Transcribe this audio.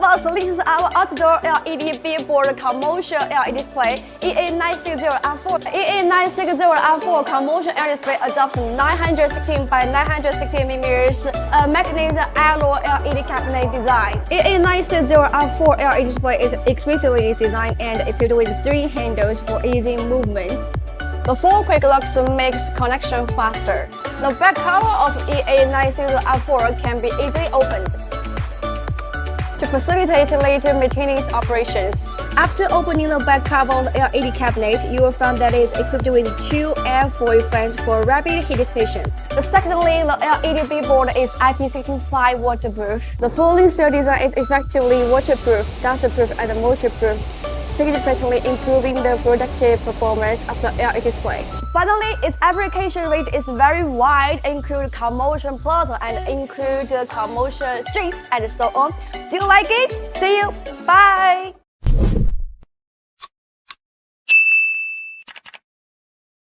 us, this is our outdoor LED billboard commercial LED display EA960R4. EA960R4 commercial LED display adopts 960 by 960mm magnesium alloy LED cabinet design. EA960R4 LED display is exquisitely designed and equipped with 3 handles for easy movement. The 4 quick locks makes connection faster. The back cover of EA960R4 can be easily opened to facilitate later maintenance operations. After opening the back cover of the LED cabinet, you will find that it is equipped with 2 airfoil fans for rapid heat dissipation. Secondly, the LED billboard is IP65 waterproof. The folding cell design is effectively waterproof, dustproof, and moistureproof, significantly improving the productive performance of the LED display. Finally, its application range is very wide, include commercial plaza and include commercial streets and so on. Do you like it? See you. Bye.